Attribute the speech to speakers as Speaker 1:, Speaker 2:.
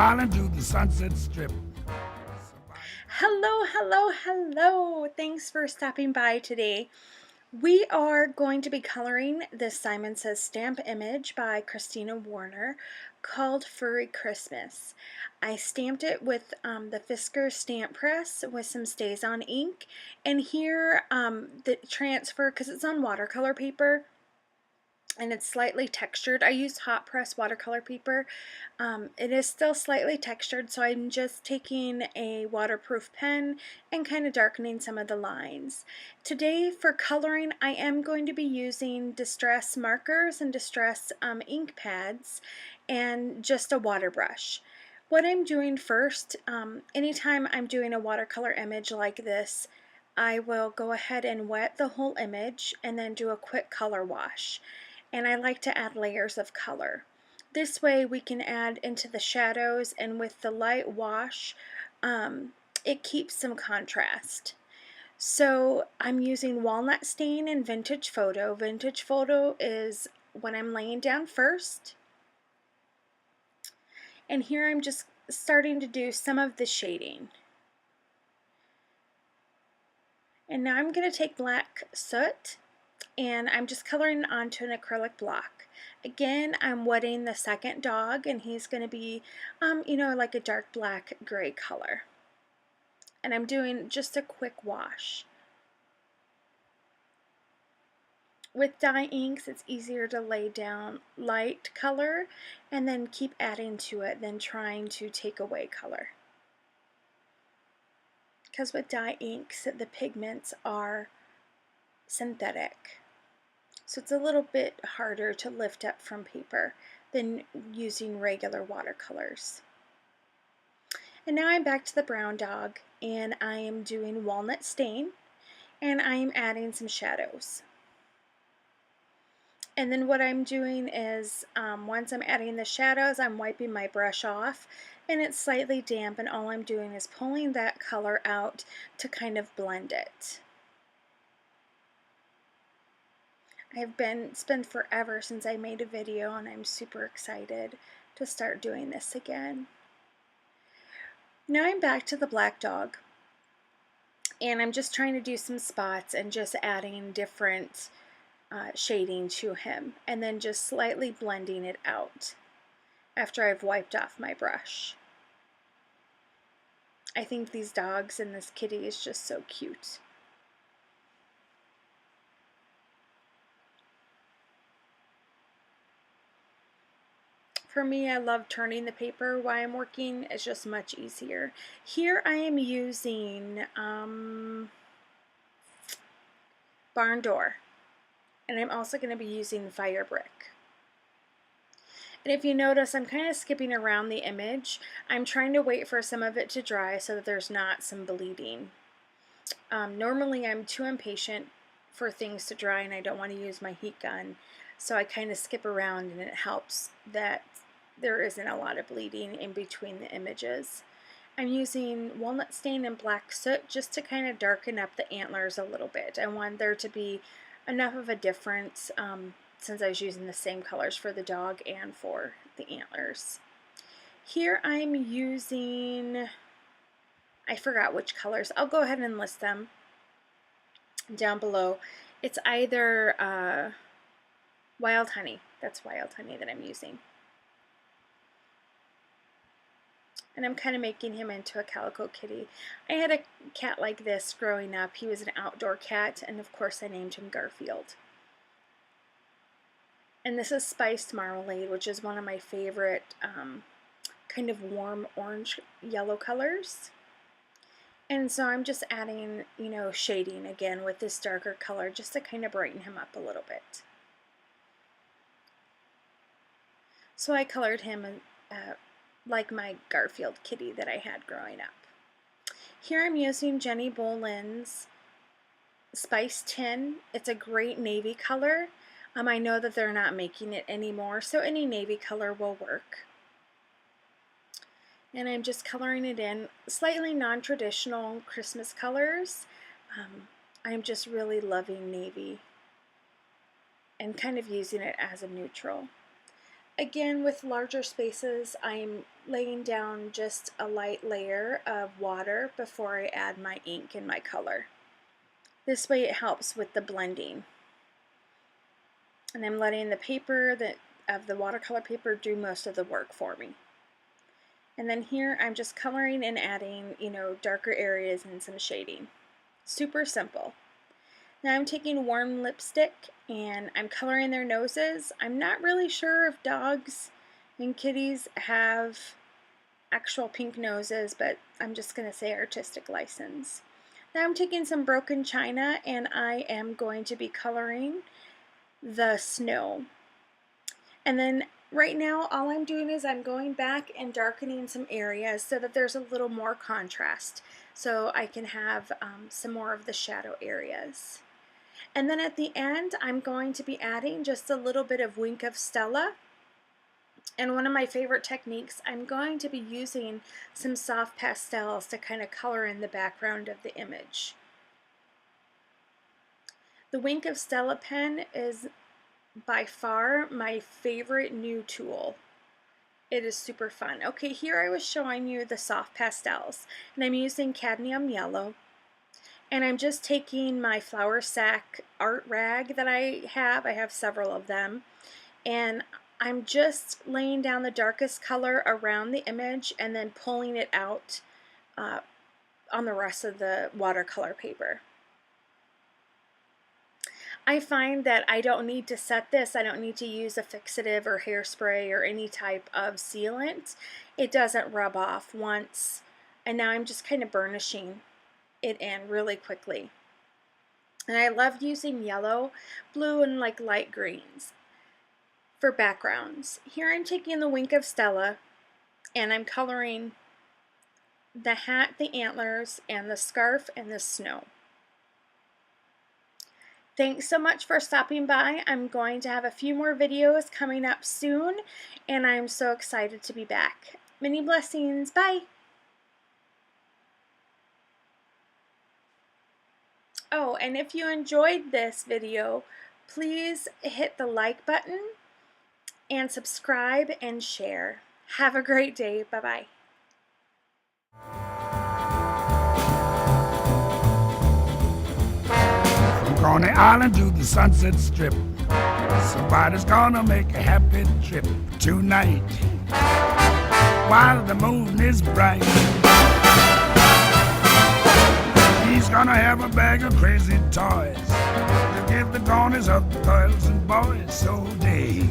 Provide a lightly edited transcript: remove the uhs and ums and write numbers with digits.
Speaker 1: Smiling to the Sunset Strip.
Speaker 2: Hello, hello, hello. Thanks for stopping by today. We are going to be coloring this Simon Says stamp image by Christina Warner called Furry Christmas. I stamped it with the Fisker stamp press with some StazOn ink, and here the transfer, because it's on watercolor paper, and it's slightly textured. I used hot press watercolor paper. It is still slightly textured, so I'm just taking a waterproof pen and kind of darkening some of the lines. Today for coloring, I am going to be using distress markers and distress ink pads and just a water brush. What I'm doing first, anytime I'm doing a watercolor image like this, I will go ahead and wet the whole image and then do a quick color wash. And I like to add layers of color. This way we can add into the shadows, and with the light wash, it keeps some contrast. So I'm using Walnut Stain and Vintage Photo. Vintage Photo is when I'm laying down first. And here I'm just starting to do some of the shading. And now I'm going to take black soot and I'm just coloring onto an acrylic block. Again, I'm wetting the second dog, and he's going to be, like a dark black gray color. And I'm doing just a quick wash. With dye inks, it's easier to lay down light color and then keep adding to it than trying to take away color. Because with dye inks, the pigments are synthetic. So it's a little bit harder to lift up from paper than using regular watercolors. And now I'm back to the brown dog, and I am doing Walnut Stain, and I am adding some shadows. And then what I'm doing is, once I'm adding the shadows, I'm wiping my brush off, and it's slightly damp, and all I'm doing is pulling that color out to kind of blend it. It's been forever since I made a video, and I'm super excited to start doing this again. Now I'm back to the black dog, and I'm just trying to do some spots and just adding different shading to him, and then just slightly blending it out after I've wiped off my brush. I think these dogs and this kitty is just so cute. For me, I love turning the paper while I'm working. It's just much easier. Here I am using Barn Door, and I'm also going to be using Fire Brick. And if you notice, I'm kind of skipping around the image. I'm trying to wait for some of it to dry so that there's not some bleeding. Normally I'm too impatient for things to dry, and I don't want to use my heat gun, so I kind of skip around, and it helps that there isn't a lot of bleeding in between the images. I'm using Walnut Stain and Black Soot just to kind of darken up the antlers a little bit. I want there to be enough of a difference since I was using the same colors for the dog and for the antlers. Here I'm using, I forgot which colors. I'll go ahead and list them down below. It's either Wild Honey. That's Wild Honey that I'm using. And I'm kind of making him into a calico kitty. I had a cat like this growing up. He was an outdoor cat, and of course I named him Garfield. And this is Spiced Marmalade, which is one of my favorite kind of warm orange yellow colors. And so I'm just adding, shading again with this darker color just to kind of brighten him up a little bit. So I colored him like my Garfield kitty that I had growing up. Here I'm using Jenny Bolin's Spice Tin. It's a great navy color. I know that they're not making it anymore, so any navy color will work. And I'm just coloring it in slightly non-traditional Christmas colors. I'm just really loving navy and kind of using it as a neutral. Again, with larger spaces, I'm laying down just a light layer of water before I add my ink and my color. This way it helps with the blending. And I'm letting the paper of the watercolor paper do most of the work for me. And then here I'm just coloring and adding, darker areas and some shading. Super simple. Now I'm taking warm lipstick and I'm coloring their noses. I'm not really sure if dogs and kitties have actual pink noses, but I'm just going to say artistic license. Now I'm taking some broken china and I am going to be coloring the snow. And then right now all I'm doing is I'm going back and darkening some areas so that there's a little more contrast, so I can have some more of the shadow areas. And then at the end I'm going to be adding just a little bit of Wink of Stella. And one of my favorite techniques, I'm going to be using some soft pastels to kind of color in the background of the image. The Wink of Stella pen is by far my favorite new tool. It is super fun. Okay, here I was showing you the soft pastels, and I'm using cadmium yellow. And I'm just taking my flour sack art rag that I have several of them, and I'm just laying down the darkest color around the image and then pulling it out on the rest of the watercolor paper. I find that I don't need to set this. I don't need to use a fixative or hairspray or any type of sealant. It doesn't rub off once, and now I'm just kind of burnishing it in really quickly. And I love using yellow, blue, and like light greens for backgrounds. Here I'm taking the Wink of Stella and I'm coloring the hat, the antlers, and the scarf and the snow. Thanks so much for stopping by. I'm going to have a few more videos coming up soon, and I'm so excited to be back. Many blessings. Bye. Oh, and if you enjoyed this video, please hit the like button and subscribe and share. Have a great day. Bye-bye.
Speaker 1: From Coney Island to the Sunset Strip, somebody's gonna make a happy trip tonight while the moon is bright. He's gonna have a bag of crazy toys to give the corners of the girls and boys so day.